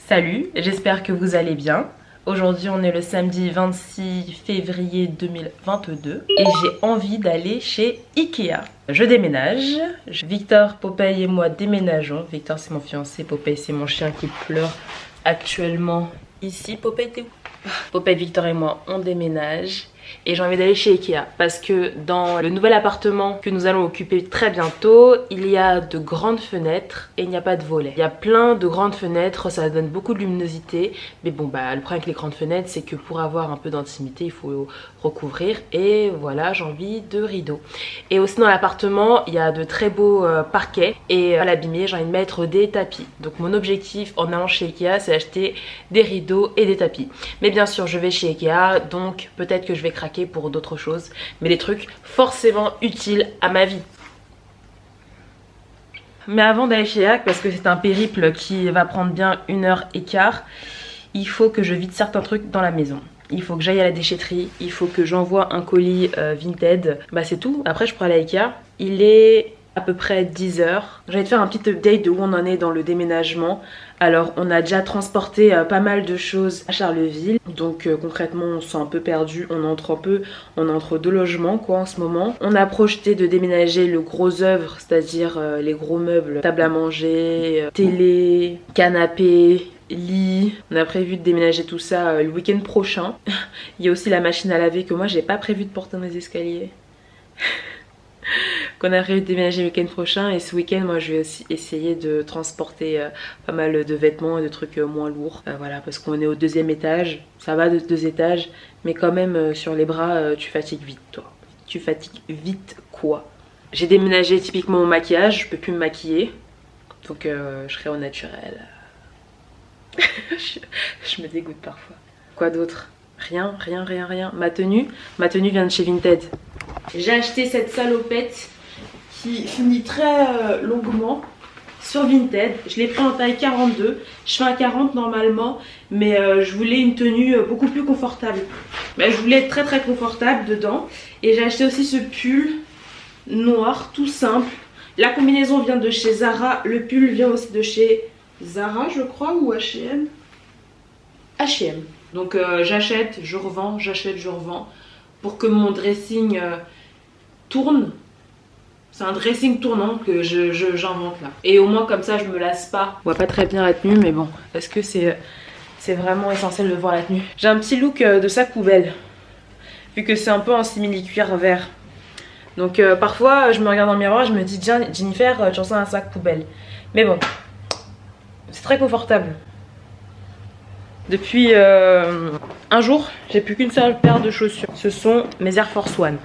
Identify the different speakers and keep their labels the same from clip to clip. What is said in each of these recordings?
Speaker 1: Salut, j'espère que vous allez bien. Aujourd'hui on est le samedi 26 février 2022 et j'ai envie d'aller chez Ikea. Je déménage, Victor, Popeye et moi déménageons. Victor c'est mon fiancé, Popeye c'est mon chien qui pleure actuellement ici. Popeye t'es où? Popeye, Victor et moi on déménage. Et j'ai envie d'aller chez Ikea parce que dans le nouvel appartement que nous allons occuper très bientôt, il y a de grandes fenêtres et il n'y a pas de volets. Il y a plein de grandes fenêtres, ça donne beaucoup de luminosité. Mais bon, bah le problème avec les grandes fenêtres, c'est que pour avoir un peu d'intimité, il faut recouvrir. Et voilà, j'ai envie de rideaux. Et aussi dans l'appartement, il y a de très beaux parquets. Et à l'abîmer, j'ai envie de mettre des tapis. Donc mon objectif en allant chez Ikea, c'est acheter des rideaux et des tapis. Mais bien sûr, je vais chez Ikea, donc peut-être que je vais craquer pour d'autres choses, mais des trucs forcément utiles à ma vie. Mais avant d'aller chez Ikea, parce que c'est un périple qui va prendre bien 1h15, il faut que je vide certains trucs dans la maison. Il faut que j'aille à la déchetterie, il faut que j'envoie un colis Vinted. Bah c'est tout, après je pourrai aller à Ikea. Il est à peu près 10h. J'allais te faire un petit update de où on en est dans le déménagement. Alors on a déjà transporté pas mal de choses à Charleville. Donc concrètement on se sent un peu perdu. On est entre deux logements quoi en ce moment. On a projeté de déménager le gros œuvre, c'est-à-dire les gros meubles, table à manger, télé, canapé, lit. On a prévu de déménager tout ça le week-end prochain. Il y a aussi la machine à laver que moi j'ai pas prévu de porter dans les escaliers. Qu'on a prévu de déménager le week-end prochain, et ce week-end moi je vais aussi essayer de transporter pas mal de vêtements et de trucs moins lourds, voilà, parce qu'on est au 2e étage, ça va de 2 étages, mais quand même sur les bras tu fatigues vite toi, tu fatigues vite quoi. J'ai déménagé typiquement mon maquillage, je peux plus me maquiller, donc je serai au naturel. je me dégoûte parfois. Quoi d'autre? Rien. Ma tenue vient de chez Vinted. J'ai acheté cette salopette qui finit très longuement sur Vinted. Je l'ai pris en taille 42. Je fais un 40 normalement, mais je voulais une tenue beaucoup plus confortable. Je voulais être très confortable dedans. Et j'ai acheté aussi ce pull noir tout simple. La combinaison vient de chez Zara. Le pull vient aussi de chez Zara je crois, ou H&M. H&M. Donc j'achète, je revends, j'achète, je revends. Pour que mon dressing tourne. C'est un dressing tournant que j'invente là. Et au moins comme ça je me lasse pas. On voit pas très bien la tenue, mais bon. Est-ce que c'est vraiment essentiel de voir la tenue? J'ai un petit look de sac poubelle. Vu que c'est un peu en simili-cuir vert. Donc parfois je me regarde dans le miroir, je me dis Jennifer, tu ressembles à un sac poubelle. Mais bon. C'est très confortable. Depuis un jour, j'ai plus qu'une seule paire de chaussures. Ce sont mes Air Force One.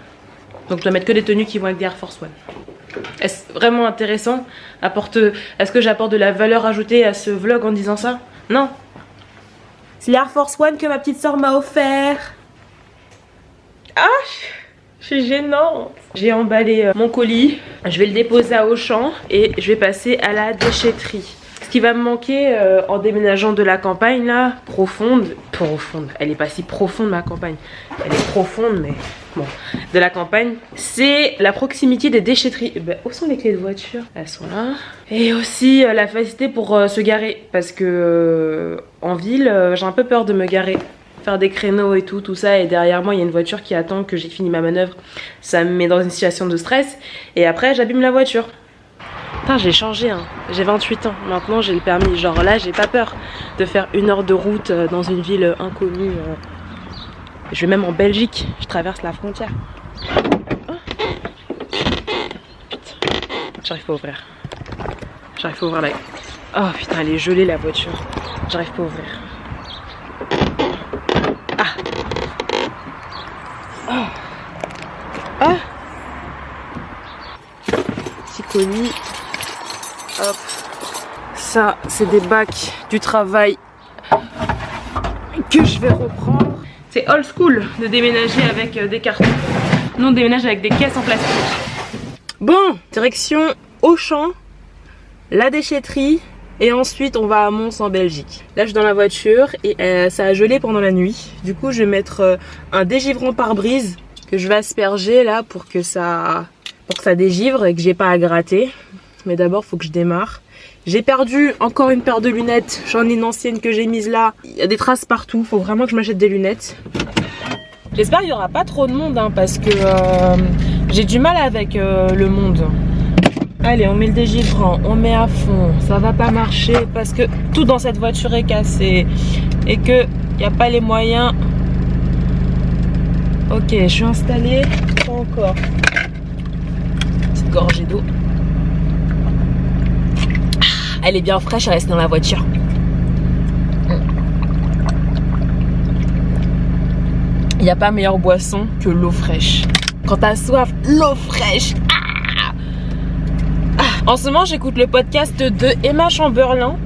Speaker 1: Donc je dois mettre que des tenues qui vont avec des Air Force One. Est-ce vraiment intéressant? Est-ce que j'apporte de la valeur ajoutée à ce vlog en disant ça? Non. C'est les Air Force One que ma petite soeur m'a offert. Ah, je suis gênante. J'ai emballé mon colis. Je vais le déposer à Auchan et je vais passer à la déchetterie. Ce qui va me manquer en déménageant de la campagne là, profonde, elle est pas si profonde ma campagne, elle est profonde mais bon, de la campagne, c'est la proximité des déchetteries. Où sont les clés de voiture? Elles sont là. Et aussi la facilité pour se garer, parce que en ville j'ai un peu peur de me garer, faire des créneaux et tout ça, et derrière moi il y a une voiture qui attend que j'ai fini ma manœuvre, ça me met dans une situation de stress et après j'abîme la voiture. Putain, j'ai changé, hein. J'ai 28 ans, maintenant j'ai le permis. Genre là, j'ai pas peur de faire 1 heure de route dans une ville inconnue. Je vais même en Belgique, je traverse la frontière. Oh. Putain, j'arrive pas à ouvrir. J'arrive pas à ouvrir la... Oh putain, elle est gelée la voiture. J'arrive pas à ouvrir. Ah. Oh. Ah. Petit colis. Hop. Ça, c'est des bacs du travail que je vais reprendre. C'est old school de déménager avec des cartons. Nous, on déménage avec des caisses en plastique. Bon, direction Auchan, la déchetterie, et ensuite on va à Mons en Belgique. Là, je suis dans la voiture et ça a gelé pendant la nuit. Du coup, je vais mettre un dégivrant pare-brise que je vais asperger là pour que ça dégivre et que j'ai pas à gratter. Mais d'abord, il faut que je démarre. J'ai perdu encore une paire de lunettes. J'en ai une ancienne que j'ai mise là. Il y a des traces partout. Faut vraiment que je m'achète des lunettes. J'espère qu'il n'y aura pas trop de monde hein, parce que j'ai du mal avec le monde. Allez, on met le dégivrant, on met à fond. Ça va pas marcher parce que tout dans cette voiture est cassé. Et que il n'y a pas les moyens. Ok, je suis installée. Pas encore. Petite gorgée d'eau. Elle est bien fraîche, elle reste dans la voiture. Il n'y a pas meilleure boisson que l'eau fraîche. Quand t'as soif, l'eau fraîche. En ce moment, j'écoute le podcast de Emma Chamberlain,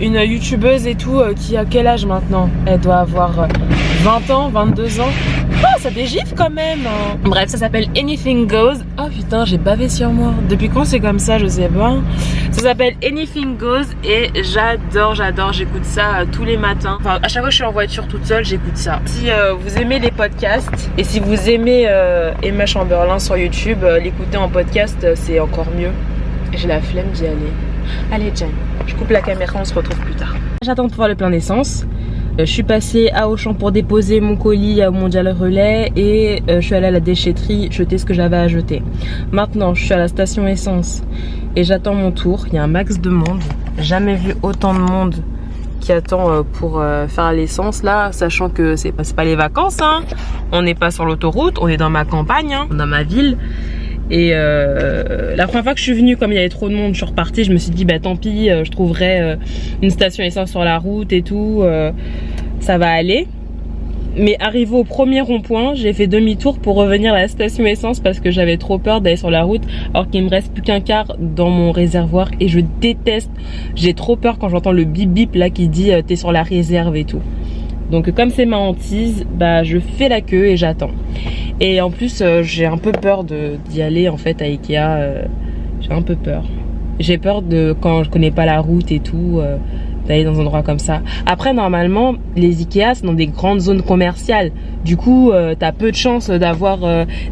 Speaker 1: une youtubeuse et tout, qui a quel âge maintenant? Elle doit avoir 20 ans, 22 ans. Oh, ça dégifle quand même. Bref, ça s'appelle Anything Goes. Oh putain, j'ai bavé sur moi. Depuis quand c'est comme ça, je sais pas. Ça s'appelle Anything Goes et j'adore, j'écoute ça tous les matins. Enfin, à chaque fois que je suis en voiture toute seule, j'écoute ça. Si vous aimez les podcasts et si vous aimez Emma Chamberlain sur YouTube, l'écouter en podcast, c'est encore mieux. J'ai la flemme d'y aller. Allez, Jen, je coupe la caméra, on se retrouve plus tard. J'attends de faire le plein d'essence. Je suis passée à Auchan pour déposer mon colis à Mondial Relais et je suis allée à la déchetterie jeter ce que j'avais à jeter. Maintenant, je suis à la station essence et j'attends mon tour. Il y a un max de monde. Jamais vu autant de monde qui attend pour faire l'essence là, sachant que c'est pas les vacances. Hein. On n'est pas sur l'autoroute, on est dans ma campagne, hein, dans ma ville. Et la première fois que je suis venue, comme il y avait trop de monde, je suis repartie. Je me suis dit bah tant pis, je trouverai une station essence sur la route et tout, ça va aller. Mais arrivé au premier rond-point, j'ai fait demi-tour pour revenir à la station essence parce que j'avais trop peur d'aller sur la route alors qu'il me reste plus qu'un quart dans mon réservoir et je déteste, j'ai trop peur quand j'entends le bip bip là qui dit t'es sur la réserve et tout. Donc comme c'est ma hantise, bah je fais la queue et j'attends. Et en plus j'ai un peu peur d'y aller en fait à Ikea, j'ai un peu peur. J'ai peur de quand je connais pas la route et tout, d'aller dans un endroit comme ça. Après normalement les Ikea c'est dans des grandes zones commerciales. Du coup t'as peu de chances d'avoir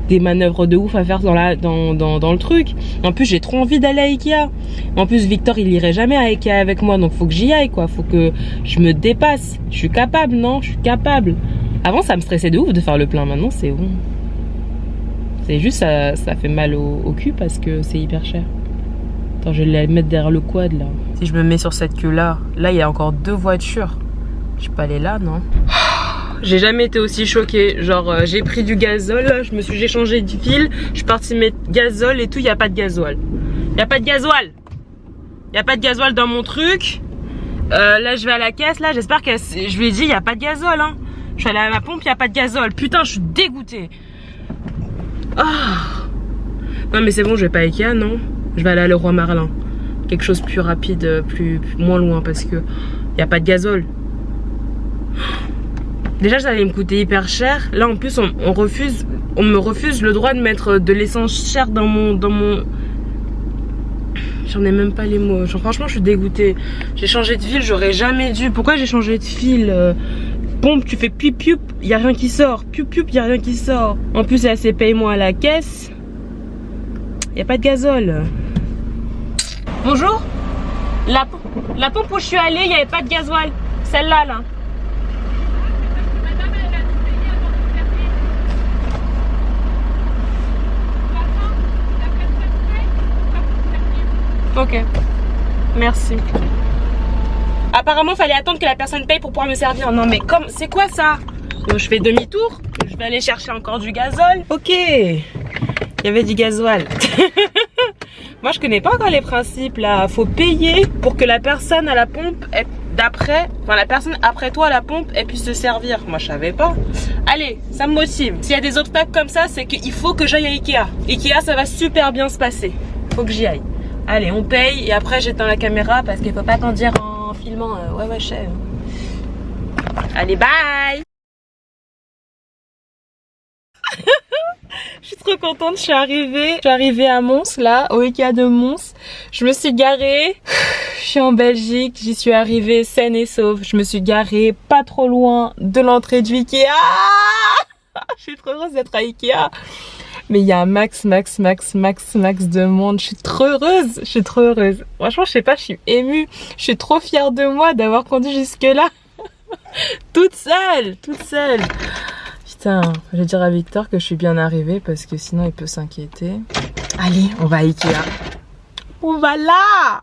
Speaker 1: des manœuvres de ouf à faire dans le truc. En plus j'ai trop envie d'aller à Ikea. En plus Victor il irait jamais à Ikea avec moi, donc faut que j'y aille quoi. Faut que je me dépasse. Je suis capable, non? Je suis capable. Avant ça me stressait de ouf de faire le plein, maintenant c'est bon. C'est juste ça fait mal au cul parce que c'est hyper cher. Attends, je vais la mettre derrière le quad là. Si je me mets sur cette queue là, il y a encore 2 voitures. Je peux aller là, non? J'ai jamais été aussi choquée. Genre j'ai pris du gazole, j'ai changé de fil, je suis partie mettre gazole et tout, il n'y a pas de gasoil. Il n'y a pas de gasoil. Il n'y a pas de gasoil dans mon truc. Là je vais à la caisse là, j'espère que je lui ai dit il n'y a pas de gazole hein. Je suis allée à la pompe, il n'y a pas de gazole. Putain, je suis dégoûtée. Oh. Non mais c'est bon, je vais pas à Ikea, non. Je vais aller à Leroy Merlin. Quelque chose de plus rapide, moins loin parce que il n'y a pas de gazole. Déjà ça allait me coûter hyper cher. Là en plus on me refuse le droit de mettre de l'essence chère dans mon... J'en ai même pas les mots. Genre, franchement je suis dégoûtée. J'ai changé de fil, j'aurais jamais dû. Pourquoi j'ai changé de fil? Pompe, tu fais pioup pioup, y a rien qui sort. Pioup pioup, y a rien qui sort. En plus elle c'est paye-moi à la caisse. Y a pas de gazole. Bonjour. La pompe où je suis allée, il n'y avait pas de gasoil. Celle-là, là.
Speaker 2: Madame, elle a dû payer avant de servir.
Speaker 1: Ok. Merci. Apparemment, fallait attendre que la personne paye pour pouvoir me servir. Non, mais comme, c'est quoi ça? Donc, je fais demi-tour. Je vais aller chercher encore du gazole. Ok. Il y avait du gasoil. Moi, je connais pas encore les principes là. Faut payer pour que la personne à la pompe d'après, enfin la personne après toi à la pompe, elle puisse te servir. Moi, je savais pas. Allez, ça me motive. S'il y a des obstacles comme ça, c'est qu'il faut que j'aille à Ikea. Ikea, ça va super bien se passer. Faut que j'y aille. Allez, on paye et après j'éteins la caméra parce qu'il faut pas t'en dire en filmant. Ouais, je sais. Allez, bye. Je suis trop contente, je suis arrivée à Mons là, au Ikea de Mons. Je me suis garée, je suis en Belgique, j'y suis arrivée saine et sauve. Je me suis garée pas trop loin de l'entrée du Ikea. Je suis trop heureuse d'être à Ikea. Mais il y a un max de monde. Je suis trop heureuse. Franchement, je sais pas, je suis émue. Je suis trop fière de moi d'avoir conduit jusque là. toute seule. Putain, je vais dire à Victor que je suis bien arrivée parce que sinon il peut s'inquiéter. Allez, on va à Ikea. On va là.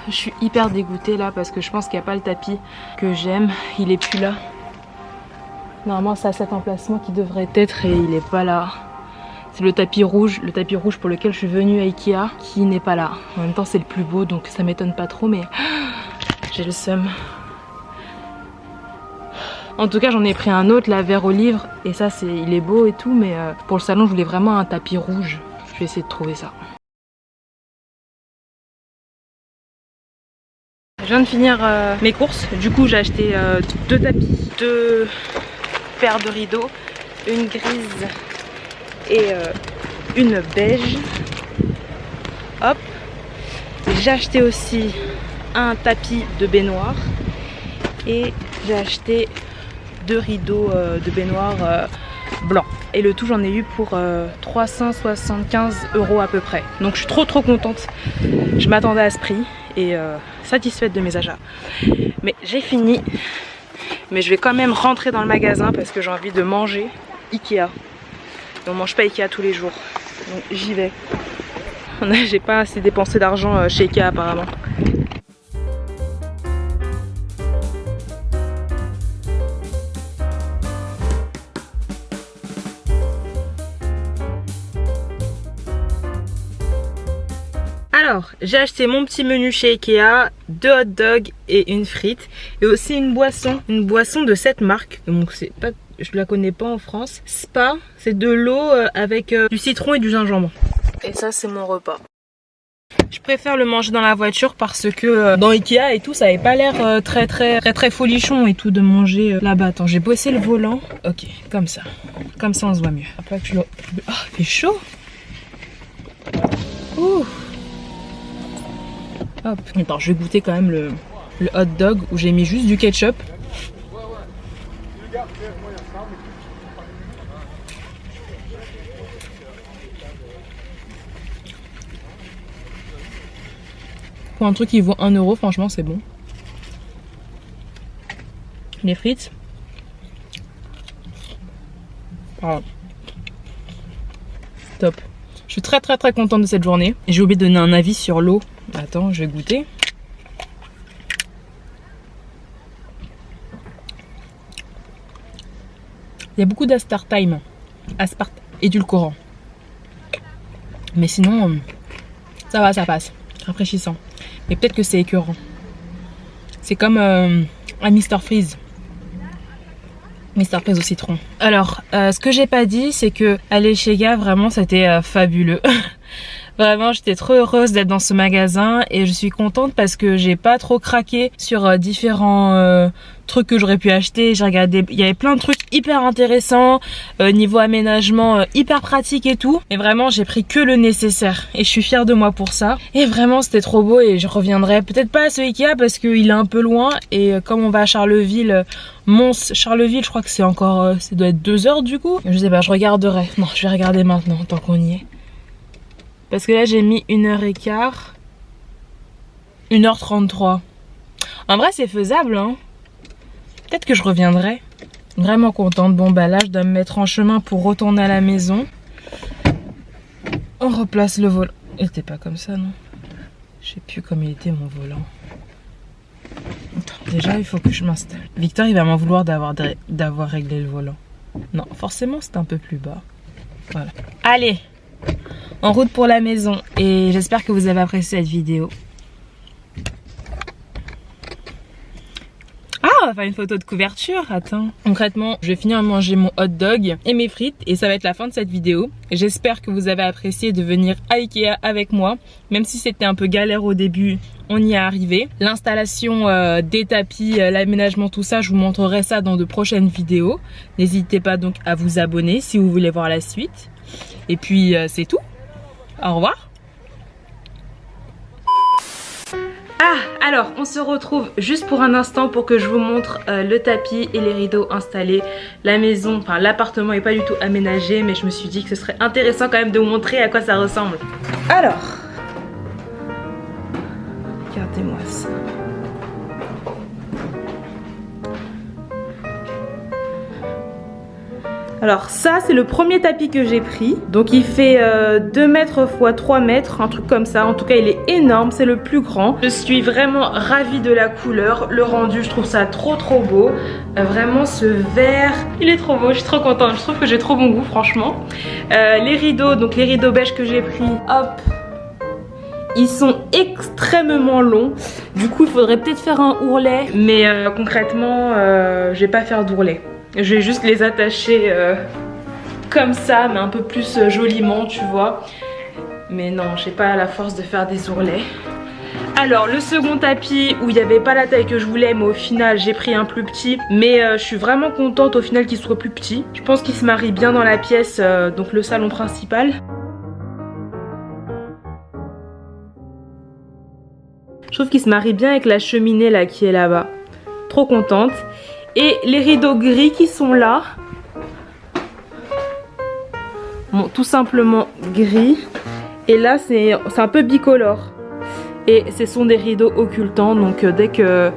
Speaker 1: Je suis hyper dégoûtée là parce que je pense qu'il n'y a pas le tapis que j'aime. Il est plus là. Normalement c'est à cet emplacement qui devrait être et il n'est pas là. C'est le tapis rouge pour lequel je suis venue à Ikea qui n'est pas là. En même temps c'est le plus beau donc ça m'étonne pas trop mais j'ai le seum. En tout cas j'en ai pris un autre là vert olive et ça il est beau et tout mais pour le salon je voulais vraiment un tapis rouge. Je vais essayer de trouver ça. Je viens de finir mes courses, du coup j'ai acheté 2 tapis, 2 paires de rideaux, une grise et une beige. Hop, j'ai acheté aussi un tapis de baignoire et j'ai acheté 2 rideaux de baignoire blancs. Et le tout j'en ai eu pour 375 € à peu près. Donc je suis trop contente, je m'attendais à ce prix. Et satisfaite de mes achats. Mais j'ai fini. Mais je vais quand même rentrer dans le magasin parce que j'ai envie de manger Ikea. Et on mange pas Ikea tous les jours. Donc j'y vais. J'ai pas assez dépensé d'argent chez Ikea apparemment. Alors, j'ai acheté mon petit menu chez Ikea, 2 hot dogs et une frite. Et aussi une boisson de cette marque. Donc c'est pas, je la connais pas en France. Spa, c'est de l'eau avec du citron et du gingembre. Et ça c'est mon repas. Je préfère le manger dans la voiture parce que dans Ikea et tout, ça avait pas l'air très folichon et tout de manger là-bas. Attends, j'ai bossé le volant. Ok, comme ça. Comme ça on se voit mieux. Après que je le... Oh, il fait chaud. Ouh. Hop. Attends, je vais goûter quand même le hot dog où j'ai mis juste du ketchup. Pour un truc qui vaut 1 €, franchement c'est bon. Les frites. Ah. Top. Je suis très contente de cette journée. J'ai oublié de donner un avis sur l'eau. Attends, je vais goûter. Il y a beaucoup d'aspartame, édulcorant. Mais sinon, ça va, ça passe. Rafraîchissant. Mais peut-être que c'est écœurant. C'est comme un Mr Freeze. Mr Freeze au citron. Alors, ce que j'ai pas dit, c'est que aller chez Gap, vraiment, c'était fabuleux. Vraiment, j'étais trop heureuse d'être dans ce magasin et je suis contente parce que j'ai pas trop craqué sur différents trucs que j'aurais pu acheter. J'ai regardé, il y avait plein de trucs hyper intéressants, niveau aménagement hyper pratique et tout. Mais vraiment, j'ai pris que le nécessaire et je suis fière de moi pour ça. Et vraiment, c'était trop beau et je reviendrai peut-être pas à ce Ikea parce qu'il est un peu loin et comme on va à Charleville, Charleville, je crois que c'est encore, ça doit être 2 heures du coup. Je sais pas, je regarderai. Non, je vais regarder maintenant tant qu'on y est. Parce que là j'ai mis 1h15, 1h33. En vrai c'est faisable hein. Peut-être que je reviendrai. Vraiment contente. Bon bah là je dois me mettre en chemin pour retourner à la maison. On replace le volant. Il était pas comme ça non? Je sais plus comment il était mon volant. Attends, déjà il faut que je m'installe. Victor il va m'en vouloir d'avoir réglé le volant. Non forcément c'est un peu plus bas. Voilà. Allez, en route pour la maison et j'espère que vous avez apprécié cette vidéo. Ah, on va faire une photo de couverture, attends. Concrètement, je vais finir de manger mon hot dog et mes frites et ça va être la fin de cette vidéo. J'espère que vous avez apprécié de venir à Ikea avec moi. Même si c'était un peu galère au début, on y est arrivé. L'installation des tapis, l'aménagement, tout ça, je vous montrerai ça dans de prochaines vidéos. N'hésitez pas donc à vous abonner si vous voulez voir la suite. Et puis c'est tout. Au revoir. Ah, alors on se retrouve juste pour un instant pour que je vous montre le tapis et les rideaux installés. La maison, enfin l'appartement est pas du tout aménagé, mais je me suis dit que ce serait intéressant quand même de vous montrer à quoi ça ressemble. Alors, regardez-moi ça. Alors ça c'est le premier tapis que j'ai pris. Donc il fait 2 mètres x 3 mètres, un truc comme ça. En tout cas il est énorme, c'est le plus grand. Je suis vraiment ravie de la couleur. Le rendu, je trouve ça trop beau. Vraiment ce vert, il est trop beau, je suis trop contente. Je trouve que j'ai trop bon goût franchement. Les rideaux, donc les rideaux beige que j'ai pris, hop, ils sont extrêmement longs. Du coup il faudrait peut-être faire un ourlet. Mais concrètement je vais pas faire d'ourlet. Je vais juste les attacher comme ça, mais un peu plus joliment, tu vois. Mais non, j'ai pas la force de faire des ourlets. Alors, le second tapis où il n'y avait pas la taille que je voulais, mais au final, j'ai pris un plus petit. Mais je suis vraiment contente au final qu'il soit plus petit. Je pense qu'il se marie bien dans la pièce, donc le salon principal. Je trouve qu'il se marie bien avec la cheminée là qui est là-bas. Trop contente. Et les rideaux gris qui sont là, bon, tout simplement gris. Et là c'est un peu bicolore. Et ce sont des rideaux occultants, donc dès que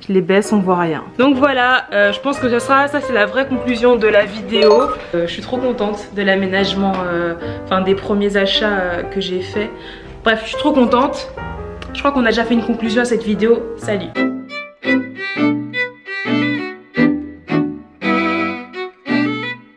Speaker 1: je les baisse on voit rien. Donc voilà, je pense que ça c'est la vraie conclusion de la vidéo. Je suis trop contente de l'aménagement, enfin des premiers achats que j'ai fait. Bref, je suis trop contente. Je crois qu'on a déjà fait une conclusion à cette vidéo. Salut!